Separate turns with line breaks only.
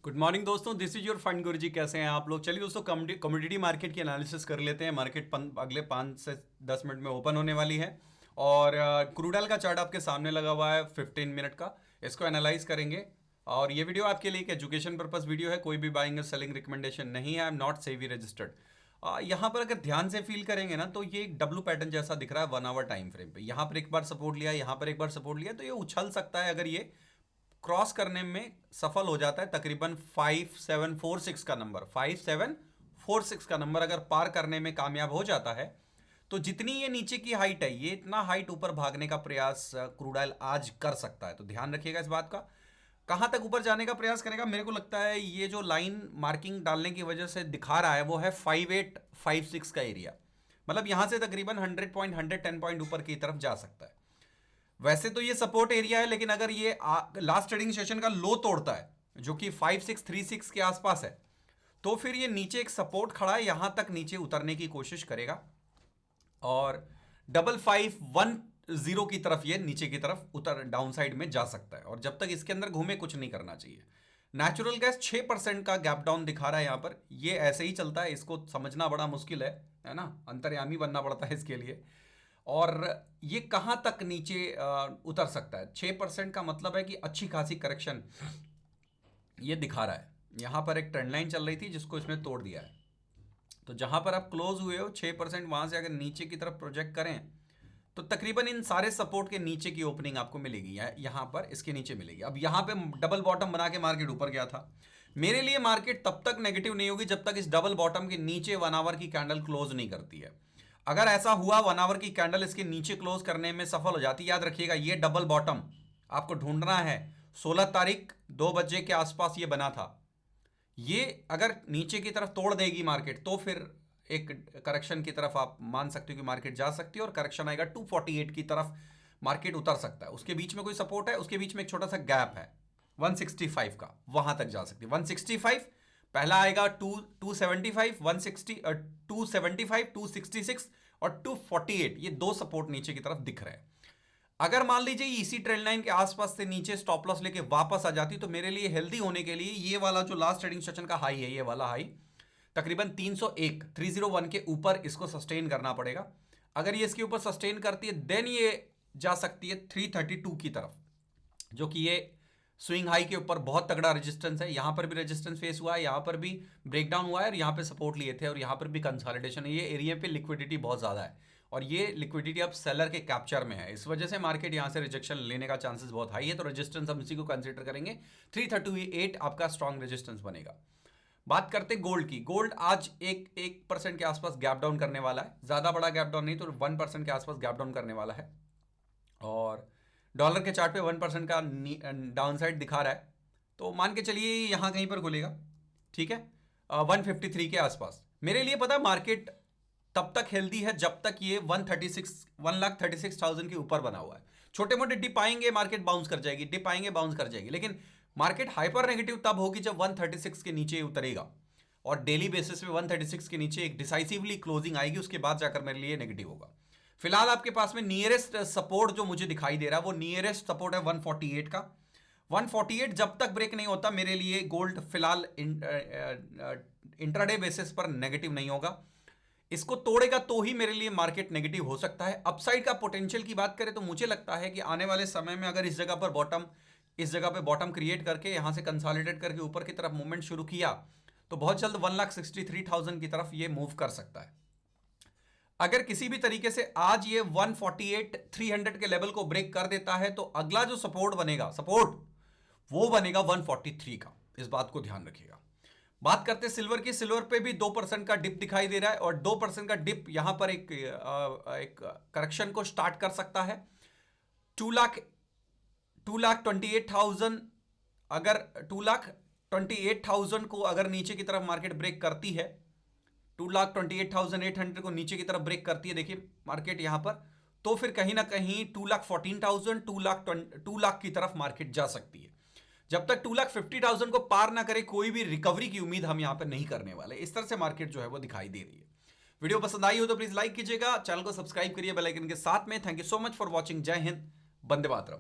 Good morning दोस्तों, this is your fund गुरुजी। कैसे हैं आप लोग? चलिए दोस्तों, कमोडिटी मार्केट की एनालिसिस कर लेते हैं। मार्केट अगले 5 से 10 मिनट में ओपन होने वाली है और क्रूड ऑयल का चार्ट आपके सामने लगा हुआ है 15 मिनट का। इसको एनालाइज करेंगे और ये वीडियो आपके लिए एक एजुकेशन पर्पस वीडियो है, कोई भी बाइंग और सेलिंग रिकमेंडेशन नहीं है। आई एम नॉट सेवी रजिस्टर्ड। यहाँ पर अगर ध्यान से फील करेंगे ना तो ये एक डब्लू पैटर्न जैसा दिख रहा है 1 आवर टाइम फ्रेम पे। यहाँ पर एक बार सपोर्ट लिया, यहाँ पर एक बार सपोर्ट लिया, तो ये उछल सकता है अगर ये क्रॉस करने में सफल हो जाता है। तकरीबन 5746 का नंबर, 5746 का नंबर अगर पार करने में कामयाब हो जाता है तो जितनी ये नीचे की हाइट है, ये इतना हाइट ऊपर भागने का प्रयास क्रूड ऑयल आज कर सकता है। तो ध्यान रखिएगा इस बात का। कहां तक ऊपर जाने का प्रयास करेगा? मेरे को लगता है ये जो लाइन मार्किंग डालने की वजह से दिखा रहा है वो है 5856 का एरिया। मतलब यहां से तकरीबन 100 पॉइंट 110 पॉइंट ऊपर की तरफ जा सकता है। वैसे तो ये सपोर्ट एरिया है, लेकिन अगर ये लास्ट ट्रेडिंग सेशन का लो तोड़ता है जो कि 5636 के आसपास है, तो फिर ये नीचे एक सपोर्ट खड़ा है, यहां तक नीचे उतरने की कोशिश करेगा और 5510 की तरफ ये नीचे की तरफ उतर डाउन साइड में जा सकता है। और जब तक इसके अंदर घूमे कुछ नहीं करना चाहिए। नेचुरल गैस 6% का गैप डाउन दिखा रहा है यहां पर। ये ऐसे ही चलता है, इसको समझना बड़ा मुश्किल है ना, अंतर्यामी बनना पड़ता है इसके लिए। और ये कहां तक नीचे उतर सकता है? 6% का मतलब है कि अच्छी खासी करेक्शन ये दिखा रहा है। यहां पर एक ट्रेंड लाइन चल रही थी जिसको इसने तोड़ दिया है। तो जहां पर आप क्लोज हुए हो 6%, वहां से अगर नीचे की तरफ प्रोजेक्ट करें तो तकरीबन इन सारे सपोर्ट के नीचे की ओपनिंग आपको मिलेगी, यहां पर इसके नीचे मिलेगी। अब यहां पे डबल बॉटम बना के मार्केट ऊपर गया था। मेरे लिए मार्केट तब तक नेगेटिव नहीं होगी जब तक इस डबल बॉटम के नीचे 1 आवर की कैंडल क्लोज नहीं करती है। अगर ऐसा हुआ, 1 आवर की कैंडल इसके नीचे क्लोज करने में सफल हो जाती, याद रखिएगा ये डबल बॉटम आपको ढूंढना है। 16 तारीख 2 बजे के आसपास ये बना था। ये अगर नीचे की तरफ तोड़ देगी मार्केट तो फिर एक करेक्शन की तरफ आप मान सकते हो कि मार्केट जा सकती है और करेक्शन आएगा 248 की तरफ मार्केट उतर सकता है। उसके बीच में कोई सपोर्ट है, उसके बीच में एक छोटा सा गैप है 165 का, वहां तक जा सकती है। 165 पहला आएगा, 275 160 275 266 और 248, ये दो सपोर्ट नीचे की तरफ दिख रहे हैं। अगर मान लीजिए इसी ट्रेंड लाइन के आसपास से नीचे स्टॉप लॉस लेके वापस आ जाती तो मेरे लिए हेल्दी होने के लिए ये वाला जो लास्ट ट्रेडिंग सेशन का हाई है, ये वाला हाई तकरीबन 301 के ऊपर इसको सस्टेन करना पड़ेगा। अगर ये इसके ऊपर सस्टेन करती है देन ये जा सकती है 332 की तरफ, जो कि ये स्विंग हाई के ऊपर बहुत तगड़ा रेजिस्टेंस है। यहां पर भी रेजिस्टेंस फेस हुआ है, यहां पर भी ब्रेकडाउन हुआ है और यहां पे सपोर्ट लिए थे और यहां पर भी कंसोलिडेशन है। ये एरिया पे लिक्विडिटी बहुत ज्यादा है और ये लिक्विडिटी अब सेलर के कैप्चर में है। इस वजह से मार्केट यहां से रिजेक्शन लेने का चांसेस बहुत हाई है। तो रेजिस्टेंस हम इसी को कंसिडर करेंगे, 338 आपका स्ट्रॉन्ग रेजिस्टेंस बनेगा। बात करते गोल्ड की। गोल्ड आज 1% के आसपास गैप डाउन करने वाला है। ज्यादा बड़ा गैप डाउन नहीं तो 1% के आसपास गैप डाउन करने वाला है। और डॉलर के चार्ट पे 1% का डाउन साइड दिखा रहा है, तो मान के चलिए यहां कहीं पर खुलेगा, ठीक है, 153 के आसपास। मेरे लिए पता है मार्केट तब तक हेल्दी है जब तक ये 1,36,000 के ऊपर बना हुआ है। छोटे मोटे डिप आएंगे, मार्केट बाउंस कर जाएगी, डिप आएंगे बाउंस कर जाएगी, लेकिन मार्केट हाइपर नेगेटिव तब होगी जब 136 के नीचे उतरेगा और डेली बेसिस पे 136 के नीचे एक डिसाइसिवली क्लोजिंग आएगी, उसके बाद जाकर मेरे लिए नेगेटिव होगा। फिलहाल आपके पास में नियरेस्ट सपोर्ट जो मुझे दिखाई दे रहा है वो नियरेस्ट सपोर्ट है 148 का। 148 जब तक ब्रेक नहीं होता मेरे लिए गोल्ड फिलहाल इंट्राडे बेसिस पर नेगेटिव नहीं होगा। इसको तोड़ेगा तो ही मेरे लिए मार्केट नेगेटिव हो सकता है। अपसाइड का पोटेंशियल की बात करें तो मुझे लगता है कि आने वाले समय में अगर इस जगह पे बॉटम क्रिएट करके यहां से कंसोलिडेट करके ऊपर की तरफ मूवमेंट शुरू किया तो बहुत जल्द 1,63,000 की तरफ ये मूव कर सकता है। अगर किसी भी तरीके से आज ये 148,300 के लेवल को ब्रेक कर देता है तो अगला जो सपोर्ट बनेगा वो बनेगा 143 का। इस बात को ध्यान रखिएगा। बात करते हैं सिल्वर की। सिल्वर पे भी 2% का डिप दिखाई दे रहा है और 2% का डिप यहां पर एक करेक्शन को स्टार्ट कर सकता है। 2,28,000 अगर 2,28,000 को अगर नीचे की तरफ मार्केट ब्रेक करती है, 2,28,800 को नीचे की तरफ ब्रेक करती है, देखिए मार्केट यहां पर, तो फिर कहीं ना कहीं 2,14,000 2 लाख की तरफ मार्केट जा सकती है। जब तक 2,50,000 को पार ना करे कोई भी रिकवरी की उम्मीद हम यहां पर नहीं करने वाले। इस तरह से मार्केट जो है वो दिखाई दे रही है। वीडियो पसंद आई हो तो प्लीज लाइक कीजिएगा, चैनल को सब्सक्राइब करिए बेल आइकन के साथ में। Thank you so much for watching. जय हिंद, वंदे मातरम।